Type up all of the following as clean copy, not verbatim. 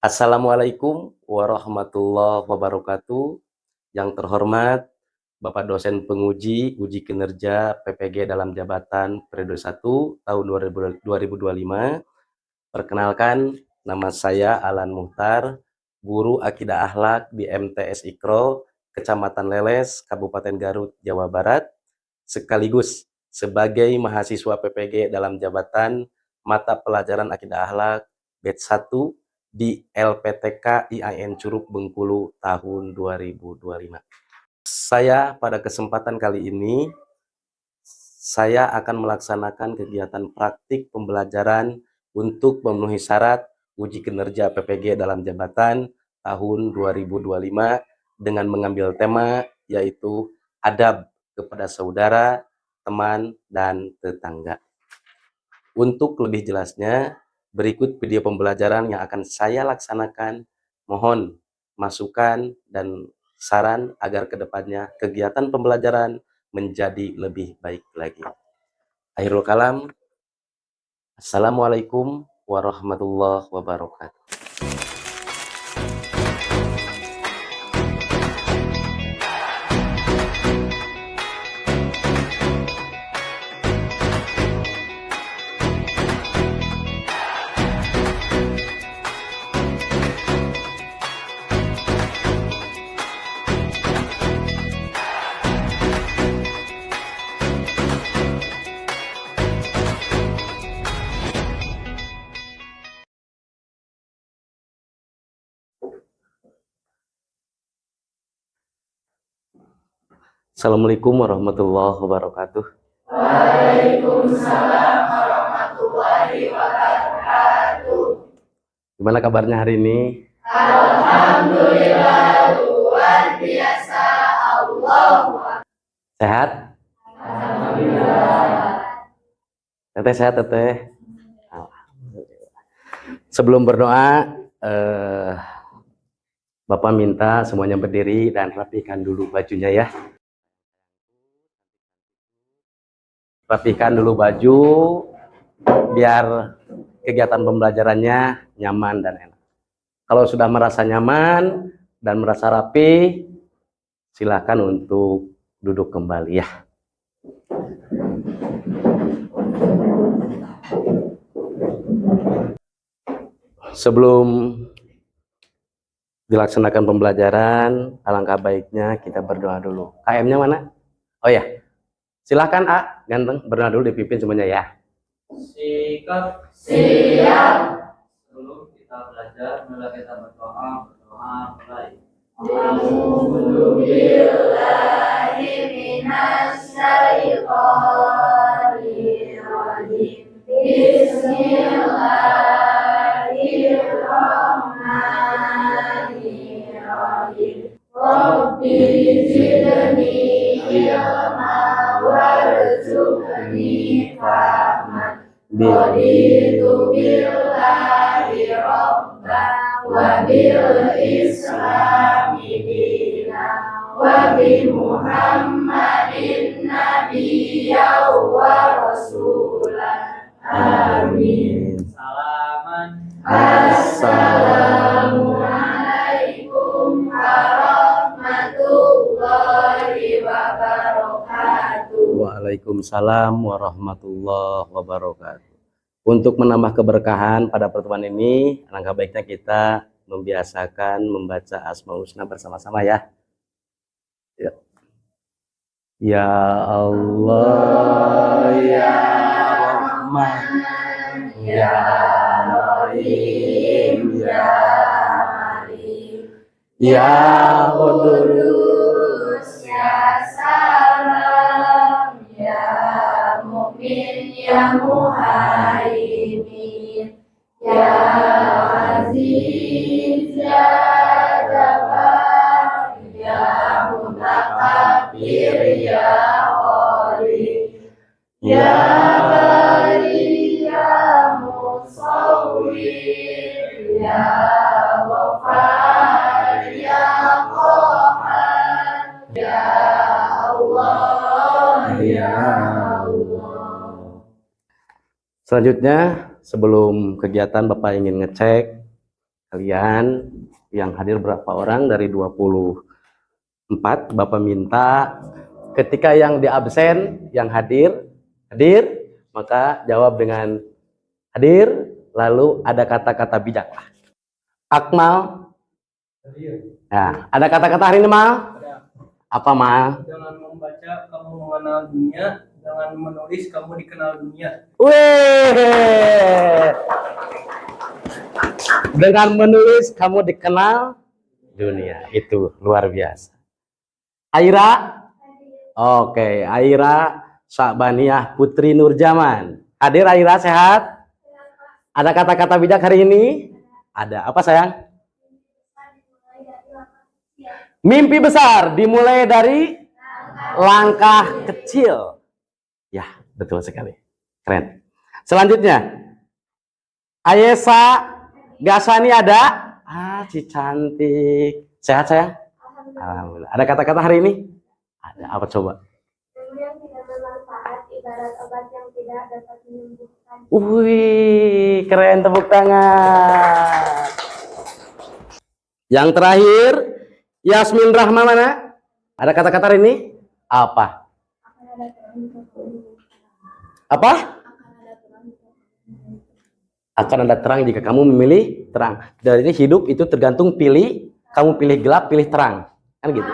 Assalamualaikum warahmatullahi wabarakatuh. Yang terhormat Bapak dosen penguji uji kinerja PPG dalam jabatan periode 1 tahun 2025. Perkenalkan, nama saya Alan Muhtar, guru Akidah Akhlak di MTS Ikro, Kecamatan Leles, Kabupaten Garut, Jawa Barat, sekaligus sebagai mahasiswa PPG dalam jabatan mata pelajaran Akidah Akhlak batch 1 di LPTK IAIN Curug Bengkulu tahun 2025. Saya pada kesempatan kali ini saya akan melaksanakan kegiatan praktik pembelajaran untuk memenuhi syarat uji kinerja PPG dalam jabatan tahun 2025 dengan mengambil tema yaitu adab kepada saudara, teman, dan tetangga. Untuk lebih jelasnya, berikut video pembelajaran yang akan saya laksanakan. Mohon masukan dan saran agar kedepannya kegiatan pembelajaran menjadi lebih baik lagi. Akhirul kalam, Assalamualaikum warahmatullahi wabarakatuh. Assalamualaikum warahmatullahi wabarakatuh. Waalaikumsalam warahmatullahi wabarakatuh. Gimana kabarnya hari ini? Alhamdulillah luar biasa. Allahu Akbar. Sehat? Alhamdulillah. Teteh sehat, teteh? Alhamdulillah. Sebelum berdoa, Bapak minta semuanya berdiri dan rapikan dulu bajunya ya. Rapikan dulu baju biar kegiatan pembelajarannya nyaman dan enak. Kalau sudah merasa nyaman dan merasa rapi, silakan untuk duduk kembali ya. Sebelum dilaksanakan pembelajaran, alangkah baiknya kita berdoa dulu. KM-nya mana? Oh ya, silahkan A, ganteng, berdoa dulu dipimpin semuanya ya. Sikap. Siap. Sebelum kita belajar, mula kita berdoa mulai. A'udzu billahi minasy syaithanir rajim. Bismillahirrahmanirrahim. Rabbi zidni ilma warzuqni fahman. Raditu billahi rabba wa bil islami dina wa bi Muhammadin nabiyya wa rasulah. Amin. Salaman. Assalamualaikum warahmatullahi wabarakatuh. Waalaikumsalam warahmatullahi wabarakatuh. Untuk menambah keberkahan pada pertemuan ini, alangkah baiknya kita membiasakan membaca Asmaul Husna bersama-sama ya. Ya Allah, ya Rahman, ya Rahim, ya Malik, ya Qudus, ya salam, ya mu'min, ya muhaimin, ya aziz, ya jabbar, ya mutakabbir, ya khaliq, ya bari, ya musawwir, ya ghafar, ya qahhar, ya Allah, ya Allah. Selanjutnya, sebelum kegiatan Bapak ingin ngecek Kalian yang hadir berapa orang dari 24? Bapak minta ketika yang di absen, yang hadir, maka jawab dengan hadir, lalu ada kata-kata bijak. Akmal, ya, ada kata-kata hari ini Mal? Apa Mal? Dengan membaca kamu mengenal dunia, dengan menulis kamu dikenal dunia. Wih, dengan menulis kamu dikenal dunia, itu luar biasa. Aira, oke, Aira Syakbaniyah Putri Nurjaman. Hadir Aira, sehat? Ada kata-kata bijak hari ini? Ada. Apa sayang? Mimpi besar dimulai dari langkah kecil. Ya, betul sekali. Keren. Selanjutnya, Ayesa Gasani ada? Si cantik. Sehat sayang? Alhamdulillah. Ada kata-kata hari ini? Ada. Apa coba? Ilmu yang tidak bermanfaat ibarat obat yang tidak dapat menyembuhkan. Wih, keren, tepuk tangan. Yang terakhir, Yasmin Rahma mana? Ada kata-kata hari ini? Apa? Akan ada terang jika kamu Apa? akan ada terang jika kamu Akan ada terang jika kamu memilih terang. Dari ini hidup itu tergantung pilih, kamu pilih gelap, pilih terang. Kan gitu.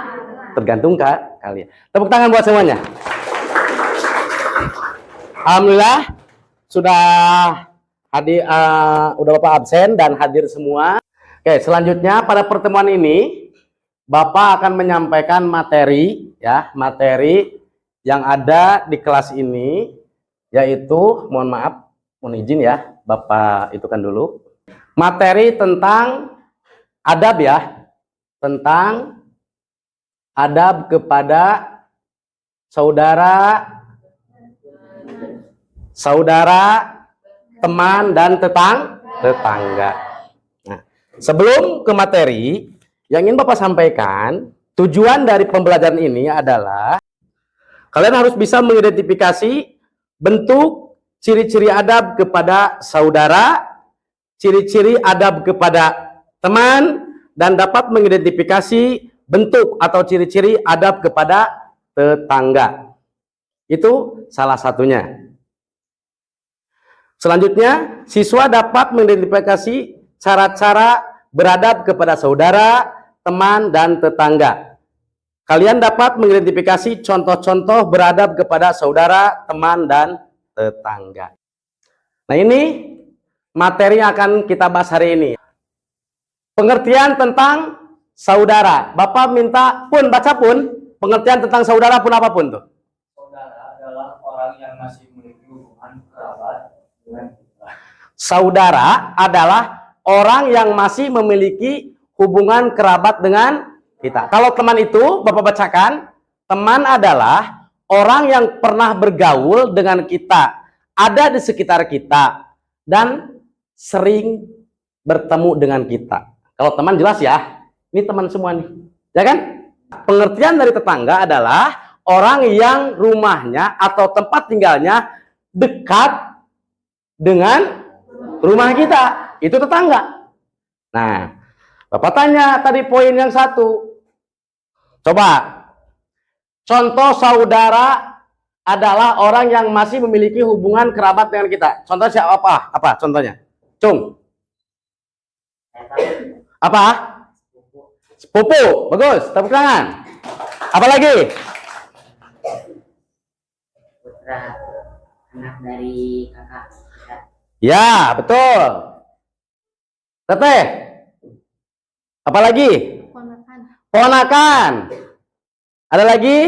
Tergantung kalian. Tepuk tangan buat semuanya. Alhamdulillah sudah hadir, udah Bapak absen dan hadir semua. Oke, selanjutnya pada pertemuan ini Bapak akan menyampaikan materi, ya, materi yang ada di kelas ini, yaitu, mohon maaf, mohon izin ya, Bapak itu kan dulu, materi tentang adab ya, tentang adab kepada saudara, teman, dan tetangga. Nah, sebelum ke materi, yang ingin Bapak sampaikan, tujuan dari pembelajaran ini adalah kalian harus bisa mengidentifikasi bentuk ciri-ciri adab kepada saudara, ciri-ciri adab kepada teman, dan dapat mengidentifikasi bentuk atau ciri-ciri adab kepada tetangga. Itu salah satunya. Selanjutnya, siswa dapat mengidentifikasi cara-cara beradab kepada saudara, teman, dan tetangga. Kalian dapat mengidentifikasi contoh-contoh beradab kepada saudara, teman, dan tetangga. Nah, ini materi yang akan kita bahas hari ini. Pengertian tentang saudara. Bapak minta pun, baca pun, pengertian tentang saudara pun apapun tuh. Saudara adalah orang yang masih memiliki hubungan kerabat dengan kita. Saudara adalah orang yang masih memiliki hubungan kerabat dengan kita. Kalau teman itu, Bapak bacakan, teman adalah orang yang pernah bergaul dengan kita, ada di sekitar kita, dan sering bertemu dengan kita. Kalau teman jelas ya, ini teman semua nih, ya kan? Pengertian dari tetangga adalah orang yang rumahnya atau tempat tinggalnya dekat dengan rumah kita, itu tetangga. Nah, Bapak tanya tadi poin yang satu. Coba, contoh saudara adalah orang yang masih memiliki hubungan kerabat dengan kita. Contohnya siapa? Apa contohnya? Cung. Apa? Sepupu. Bagus, tepuk tangan. Apa lagi? Putra, anak dari kakak kita. Ya, betul. Teteh. Apa lagi? ponakan Ponakan. Ada lagi?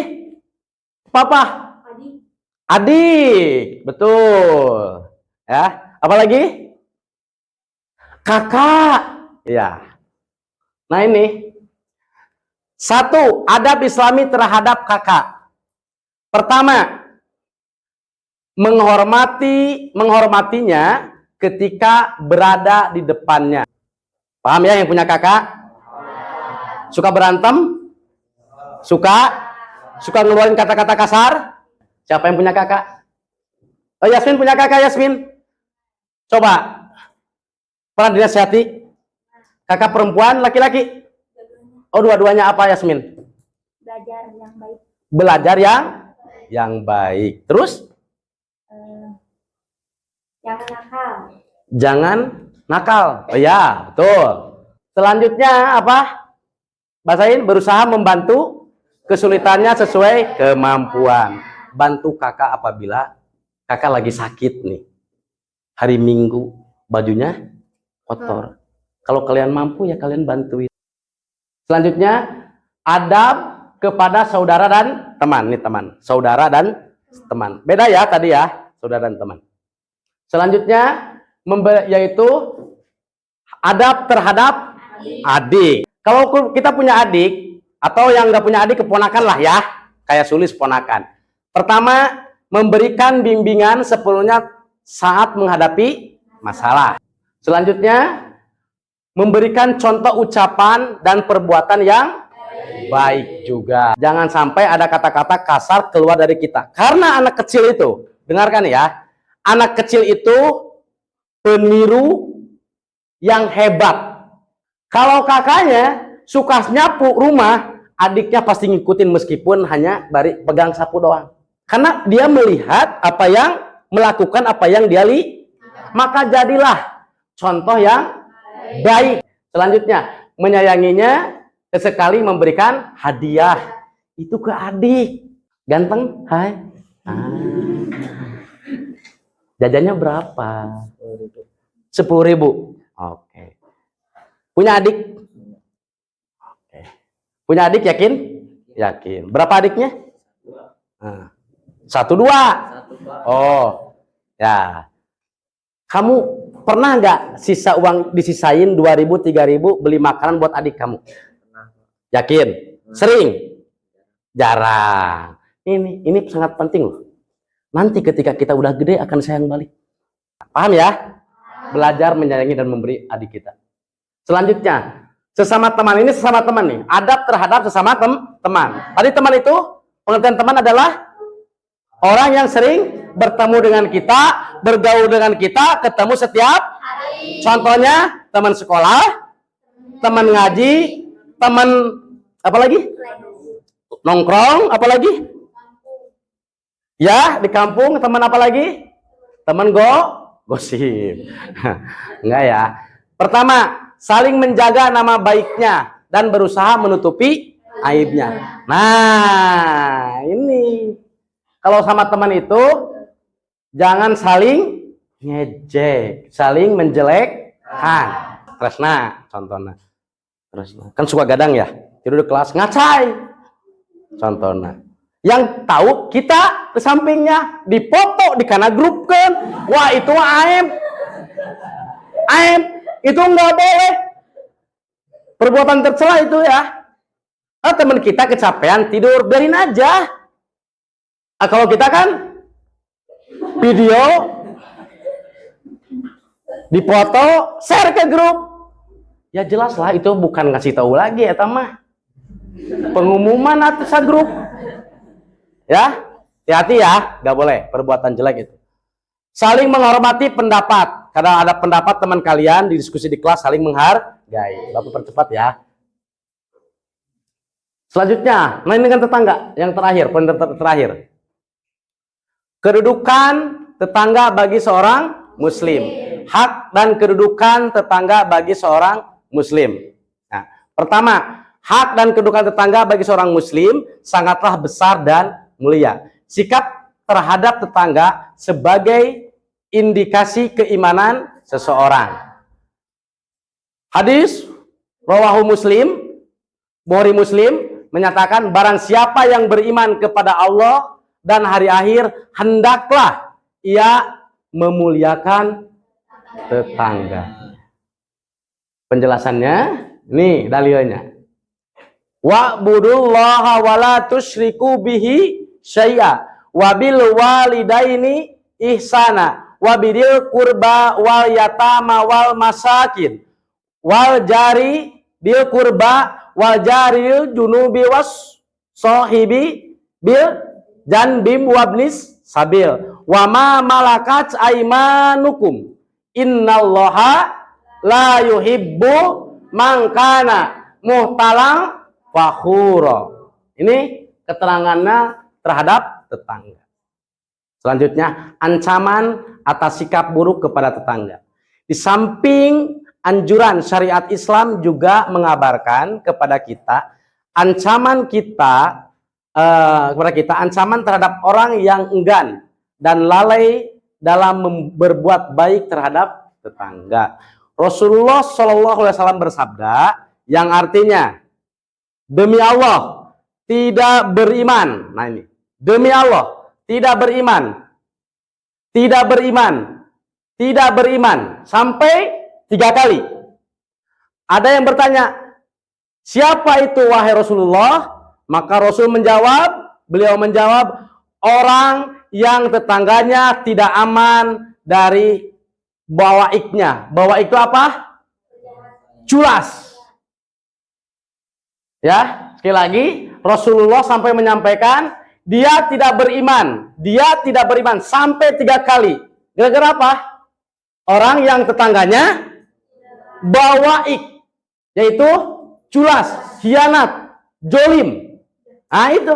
Papa. adik Adik. Betul. Ya. Apa lagi? Kakak. Ya. Nah ini. Satu, adab Islami terhadap kakak. Pertama, menghormatinya ketika berada di depannya. Paham ya yang punya kakak? Suka berantem? Suka ngeluarin kata-kata kasar? Siapa yang punya kakak? Oh, Yasmin punya kakak, Yasmin. Coba. Pernah dinasihati? Kakak perempuan, laki-laki? Oh, dua-duanya apa, Yasmin? Belajar yang baik. Belajar yang baik. Terus? Jangan nakal. Jangan nakal. Oh ya, betul. Selanjutnya apa? Bahasain, berusaha membantu kesulitannya sesuai kemampuan. Bantu kakak apabila kakak lagi sakit nih. Hari Minggu, bajunya kotor. Kalau kalian mampu ya kalian bantuin. Selanjutnya, adab kepada saudara dan teman. Nih teman, saudara dan teman. Beda ya tadi ya, saudara dan teman. Selanjutnya, yaitu adab terhadap adik. Kalau kita punya adik, atau yang nggak punya adik, keponakan lah ya. Kayak Sulis ponakan. Pertama, memberikan bimbingan sepenuhnya saat menghadapi masalah. Selanjutnya, memberikan contoh ucapan dan perbuatan yang baik juga. Jangan sampai ada kata-kata kasar keluar dari kita. Karena anak kecil itu, dengarkan ya, anak kecil itu peniru yang hebat. Kalau kakaknya suka nyapu rumah, adiknya pasti ngikutin meskipun hanya pegang sapu doang. Karena dia melihat melakukan apa yang dia lihat. Maka jadilah contoh yang baik. Selanjutnya, menyayanginya, sesekali memberikan hadiah itu ke adik. Ganteng, hai. Jajannya berapa? 10.000. Oke. Punya adik? Oke. Punya adik yakin? Yakin. Berapa adiknya? 1, 2. Oh, ya. Kamu pernah nggak sisa uang disisain 2.000, 3.000 beli makanan buat adik kamu? Yakin? Sering? Jarang. Ini sangat penting loh. Nanti ketika kita udah gede akan sayang balik. Paham ya? Belajar menyayangi dan memberi adik kita. Selanjutnya, sesama teman ini sesama teman nih. Adab terhadap sesama teman. Tadi teman itu, pengertian teman adalah orang yang sering bertemu dengan kita, bergaul dengan kita, ketemu setiap hari. Contohnya teman sekolah, teman ngaji, teman apa lagi? Nongkrong, apa lagi? Ya, di kampung, teman apa lagi? Teman gosip. Enggak ya. Pertama, saling menjaga nama baiknya dan berusaha menutupi aibnya. Nah, ini kalau sama teman itu jangan saling ngejek, saling menjelekkan. Tresna, contohnya. Tresna. Kan suka gadang ya, tidur di kelas ngacai. Contohnya. Yang tahu kita ke sampingnya, dipoto, dikana grup kan. Wah, itu aib. Aib. Itu nggak boleh. Perbuatan tercela itu ya. Teman kita kecapean tidur, biarin aja. Kalau kita kan video dipoto, share ke grup. Ya jelas lah itu bukan ngasih tahu lagi ya mah. Pengumuman atas grup. Ya, hati-hati ya, nggak boleh perbuatan jelek itu. Saling menghormati pendapat. Kadang ada pendapat teman kalian di diskusi di kelas saling menghargai. Bapak percepat ya. Selanjutnya, main dengan tetangga. Yang terakhir, poin terakhir. Kedudukan tetangga bagi seorang muslim. Hak dan kedudukan tetangga bagi seorang muslim. Nah, pertama, hak dan kedudukan tetangga bagi seorang muslim sangatlah besar dan mulia. Sikap terhadap tetangga sebagai indikasi keimanan seseorang. Hadis rawahu Muslim, Bukhari Muslim menyatakan barang siapa yang beriman kepada Allah dan hari akhir hendaklah ia memuliakan tetangga. Penjelasannya, nih dalilnya. Wa'budullaha wa la tusyriku bihi syai'a wa bil walidaini ihsana wa bidil qurba wal yatama wal masakin wal jari bil qurba wal jaril junubi was sahibi bil janbim wabnis sabil wa ma malakat aimanukum innallaha la yuhibbu mangkana muhtalang fakhuro. Ini keterangannya terhadap tetangga. Selanjutnya, ancaman atas sikap buruk kepada tetangga. Di samping anjuran syariat Islam juga mengabarkan kepada kita ancaman ancaman terhadap orang yang enggan dan lalai dalam berbuat baik terhadap tetangga. Rasulullah SAW bersabda yang artinya, demi Allah tidak beriman. Nah ini, demi Allah tidak beriman sampai 3 kali. Ada yang bertanya, siapa itu wahai Rasulullah? Maka beliau menjawab, orang yang tetangganya tidak aman dari bawaiknya. Bawaik itu apa? Culas. Ya, sekali lagi, Rasulullah sampai menyampaikan, dia tidak beriman sampai 3 kali. Gara-gara apa? Orang yang tetangganya bawaik, yaitu culas, khianat, jolim. Nah itu.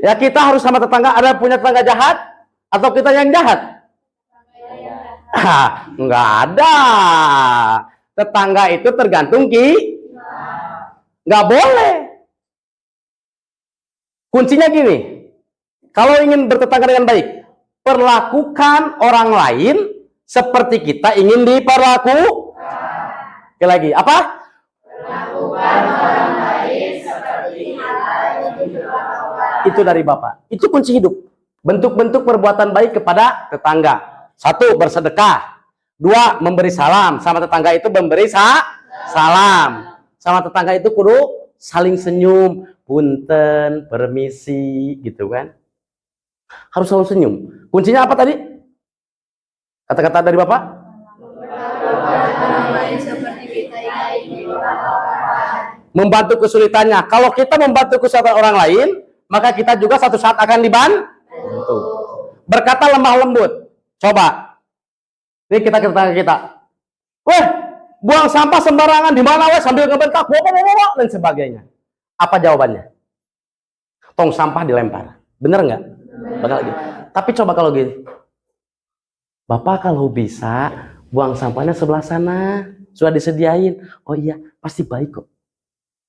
Ya kita harus sama tetangga, ada punya tetangga jahat atau kita yang jahat? Enggak ada. Tetangga itu tergantung nggak boleh. Kuncinya gini, kalau ingin bertetangga dengan baik, perlakukan orang lain seperti kita ingin diperlakukan. Sekali lagi, apa? Perlakukan orang lain seperti kita ingin diperlakukan. Itu dari Bapak. Itu kunci hidup. Bentuk-bentuk perbuatan baik kepada tetangga. 1, bersedekah. 2, memberi salam. Sama tetangga itu memberi salam. Sama tetangga itu kudu saling senyum. Punten, permisi, gitu kan. Harus selalu senyum. Kuncinya apa tadi? Kata-kata dari Bapak? Membantu kesulitannya. Kalau kita membantu kesulitan orang lain, maka kita juga satu saat akan dibantu. Berkata lemah lembut. Coba. Ini kita tetangga kita. Weh, buang sampah sembarangan di mana weh, sambil ngebentak, dan sebagainya. Apa jawabannya? Tong sampah dilempar. Bener nggak? Bakal gitu. Tapi coba kalau gini, Bapak kalau bisa buang sampahnya sebelah sana, sudah disediain. Oh iya, pasti baik kok.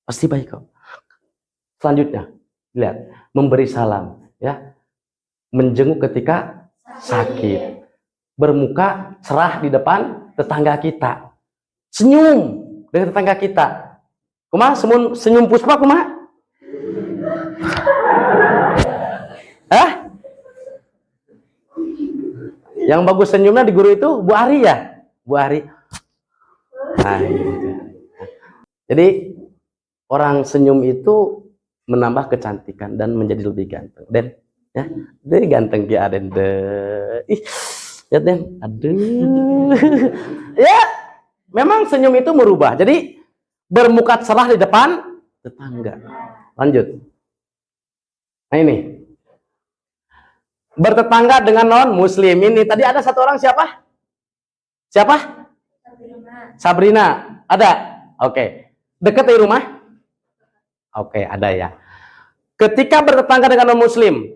Pasti baik kok. Selanjutnya, lihat, memberi salam, ya, menjenguk ketika sakit, bermuka cerah di depan tetangga kita, senyum dengan tetangga kita. Kumaha senyum Puspa kumaha? Yang bagus senyumnya di guru itu Bu Ari ya? Bu Ari. Nah, jadi orang senyum itu menambah kecantikan dan menjadi lebih ganteng. Dan ya, jadi ganteng ki Aden deh. Ih, ya Den, aduh. Ya, memang senyum itu merubah. Jadi bermuka cerah di depan tetangga. Lanjut. Nah ini. Bertetangga dengan non-muslim. Ini tadi ada satu orang siapa? Siapa? Sabrina. Ada? Oke. Dekat dari rumah? Oke, ada ya. Ketika bertetangga dengan non-muslim,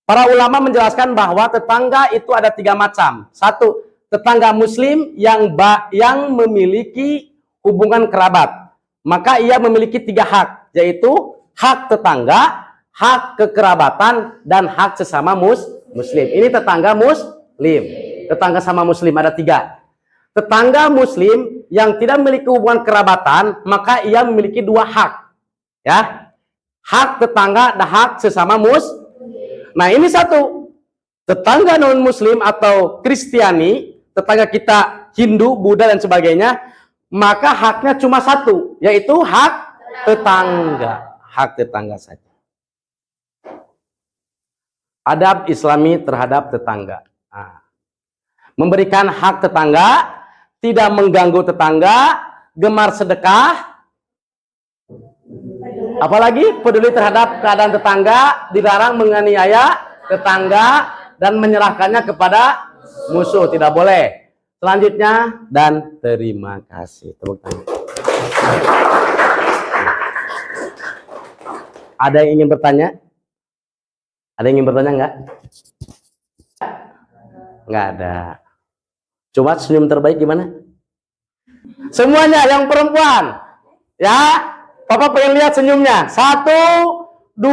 para ulama menjelaskan bahwa tetangga itu ada 3 macam. 1, tetangga muslim yang memiliki hubungan kerabat. Maka ia memiliki 3 hak, yaitu hak tetangga, hak kekerabatan, dan hak sesama muslim. Ini tetangga muslim. Tetangga sama muslim ada 3. Tetangga muslim yang tidak memiliki hubungan kerabatan, maka ia memiliki 2 hak. Ya. Hak tetangga dan hak sesama muslim. Nah, ini 1. Tetangga non muslim atau Kristiani, tetangga kita Hindu, Buddha dan sebagainya, maka haknya cuma 1, yaitu hak tetangga. Hak tetangga saja. Adab Islami terhadap tetangga. Nah, memberikan hak tetangga, tidak mengganggu tetangga, gemar sedekah, apalagi peduli terhadap keadaan tetangga, dilarang menganiaya tetangga dan menyerahkannya kepada musuh, tidak boleh. selanjutnya dan terima kasih. Tepuk tangan. Ada yang ingin bertanya? Ada yang ingin bertanya enggak? Enggak ada. Cuma senyum terbaik gimana? Semuanya yang perempuan. Ya, Papa pengen lihat senyumnya. 1, 2,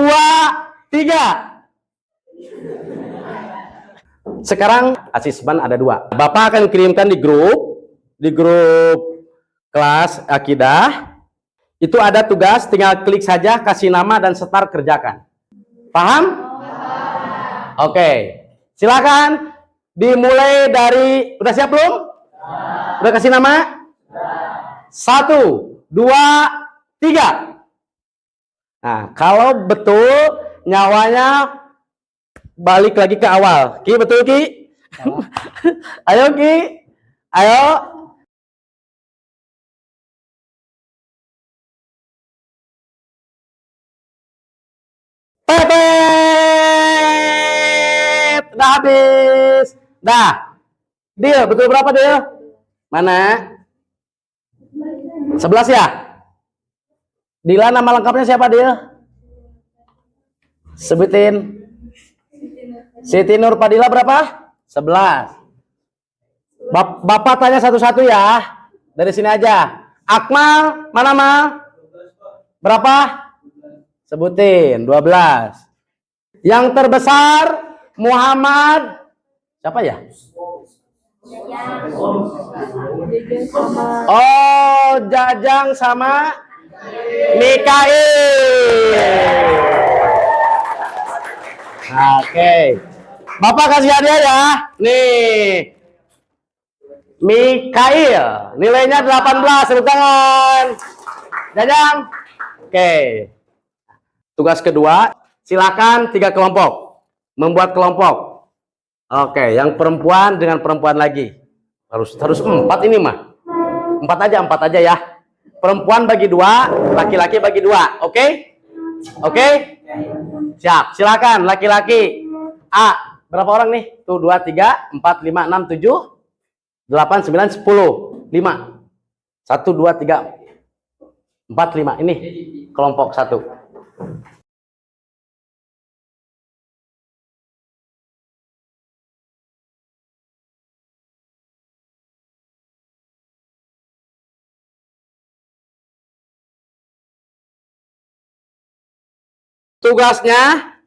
3. Sekarang asesmen ada 2. Bapak akan kirimkan di grup kelas akidah. Itu ada tugas, tinggal klik saja, kasih nama dan start kerjakan. Paham? Oke. Silakan dimulai dari, udah siap belum? Udah kasih nama? 1, 2, 3. Nah, kalau betul nyawanya balik lagi ke awal. Ki, betul Ki? Ayo Ki. Ayo. Pepet. Udah habis. Dah. Deal, betul berapa Deal? Mana? 11 ya? Dila nama lengkapnya siapa Deal? Sebutin. Siti Nur Padilla berapa? 11. Bapak tanya satu-satu ya. Dari sini aja. Akmal, mana Mal? Berapa? Sebutin, 12. Yang terbesar Muhammad siapa ya? Oh, Jajang sama Mikail. Oke. Bapak kasih hadiah ya. Nih. Mikail, nilainya 18, tepuk tangan. Jajang. Oke. Tugas kedua, silakan 3 kelompok. Membuat kelompok. Oke, yang perempuan dengan perempuan lagi. Harus 4 ini mah. 4 aja ya. Perempuan bagi 2, laki-laki bagi 2. Oke? Oke? Siap. Silakan laki-laki. A, berapa orang nih? Tuh 2, 3, 4, 5, 6, 7, 8, 9, 10. 5. 1, 2, 3, 4, 5. Ini kelompok 1. Tugasnya,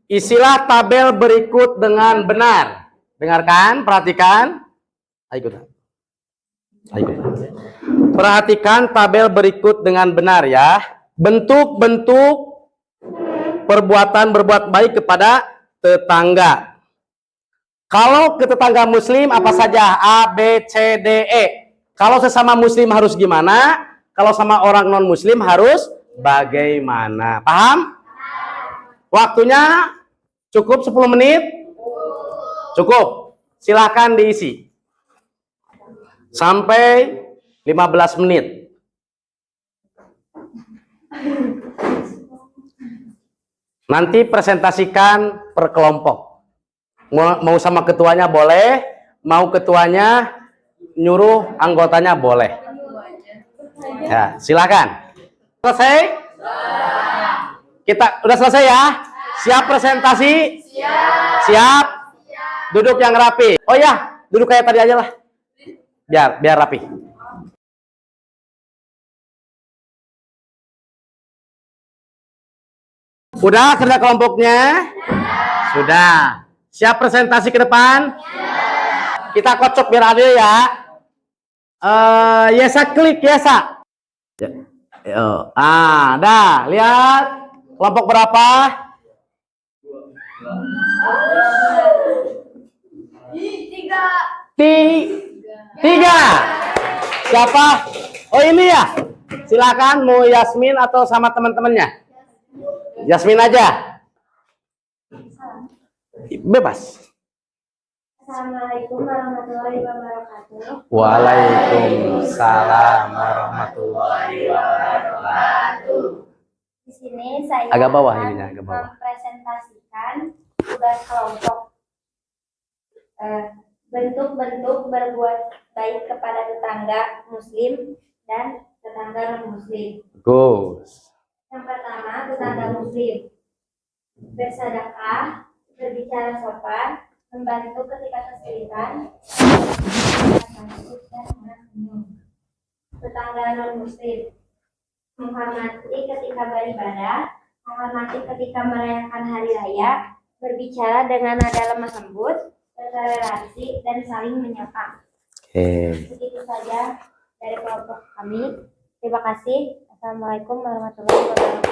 isilah tabel berikut dengan benar. Dengarkan, perhatikan. Ayo. Perhatikan tabel berikut dengan benar ya. Bentuk-bentuk perbuatan berbuat baik kepada tetangga. Kalau ke tetangga muslim apa saja? A, B, C, D, E. Kalau sesama muslim harus gimana? Kalau sama orang non muslim harus bagaimana? Paham? Waktunya cukup 10 menit? Cukup. Silahkan diisi. Sampai 15 menit. Nanti presentasikan per kelompok. Mau sama ketuanya boleh, mau ketuanya nyuruh anggotanya boleh. Ya, silakan. Selesai? Kita udah selesai ya? Siap presentasi? Siap. Duduk yang rapi. Oh ya, duduk kayak tadi aja lah. Biar rapi. Udah kerja kelompoknya? Sudah. Siap presentasi ke depan? Kita kocok biar adil ya. Yesa klik Yesa. Dah, lihat kelompok berapa? 3. Siapa? Oh ini ya. Silakan mau Yasmin atau sama teman-temannya. Yasmin aja. Bebas. Assalamualaikum warahmatullahi wabarakatuh. Waalaikumsalam warahmatullahi wabarakatuh. Di sini saya Agak bawah akan ininya, agak bawah. mempresentasikan tugas kelompok Bentuk-bentuk berbuat baik kepada tetangga Muslim dan tetangga non-Muslim. Bagus. Yang pertama, tetangga Muslim. Bersedekah, berbicara sopan, membantu ketika kesulitan, dan senyum. Tetangga non-Muslim. Menghormati ketika beribadah, menghormati ketika merayakan hari raya, berbicara dengan nada lemah lembut, bertoleransi, dan saling menyapa. Oke. Begitu saja dari kelompok kami. Terima kasih. Assalamualaikum warahmatullahi wabarakatuh.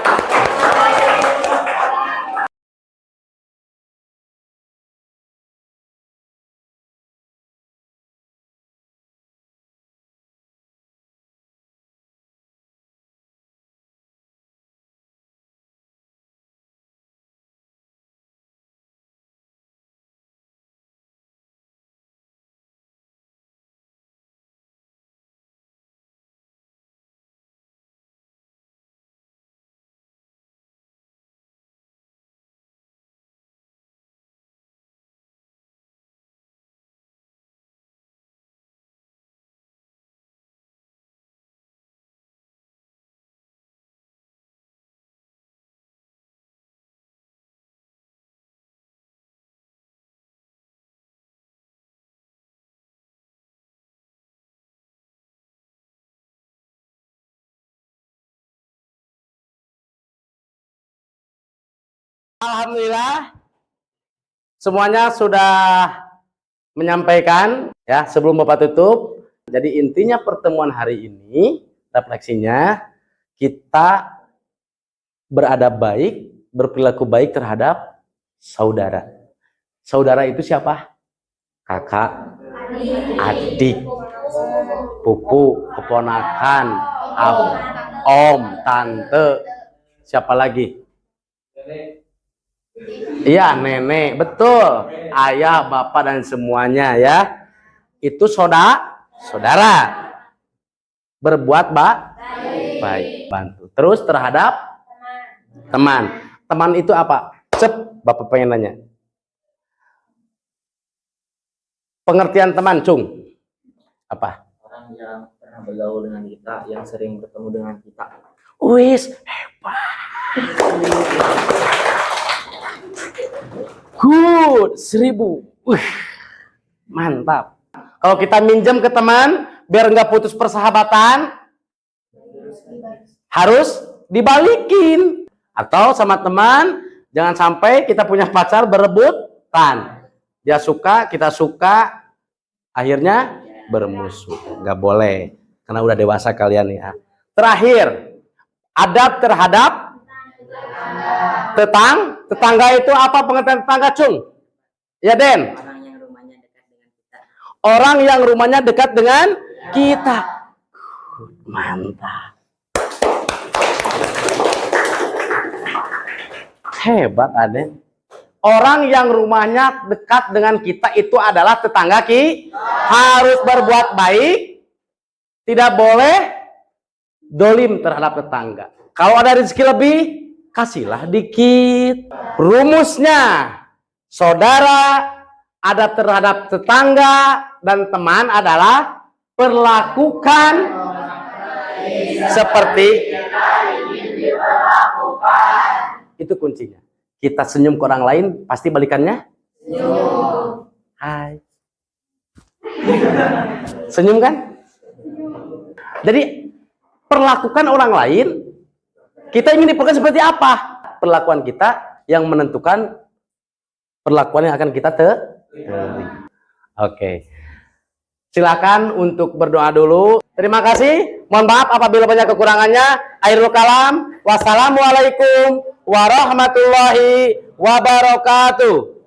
Alhamdulillah semuanya sudah menyampaikan ya sebelum Bapak tutup. Jadi intinya pertemuan hari ini refleksinya kita beradab baik, berperilaku baik terhadap saudara. Saudara itu siapa? Kakak, adik, pupu, keponakan, om, tante, siapa lagi? Iya, nenek, betul. Ayah, bapak, dan semuanya ya. Itu saudara. Berbuat baik. Bantu. Terus terhadap teman. Teman itu apa? Cep, bapak pengen nanya. Pengertian teman, Cung. Apa? Orang yang pernah bergaul dengan kita, yang sering bertemu dengan kita. Wis, hebat. Good, 1000. Mantap. Kalau kita minjem ke teman, biar nggak putus persahabatan, harus dibalikin. Atau sama teman, jangan sampai kita punya pacar berebutan. Dia suka, kita suka, akhirnya bermusuh. Nggak boleh, karena udah dewasa kalian ya. Terakhir, adab terhadap tetangga itu apa pengertian tetangga, Cung? Ya, Den. Orang yang rumahnya dekat dengan kita. Mantap. Hebat, Aden. Orang yang rumahnya dekat dengan kita itu adalah tetangga kita. Harus berbuat baik. Tidak boleh dolim terhadap tetangga. Kalau ada rezeki lebih, kasihlah dikit. Rumusnya, saudara, adab terhadap tetangga dan teman adalah perlakukan seperti itu kuncinya. Kita senyum ke orang lain, pasti balikannya senyum. Hai. Senyum kan? Jadi perlakukan orang lain, kita ingin diperlakukan seperti apa? Perlakuan kita yang menentukan perlakuan yang akan kita terima. Oke. Silakan untuk berdoa dulu. Terima kasih. Mohon maaf apabila banyak kekurangannya. Akhirul kalam. Wassalamualaikum warahmatullahi wabarakatuh.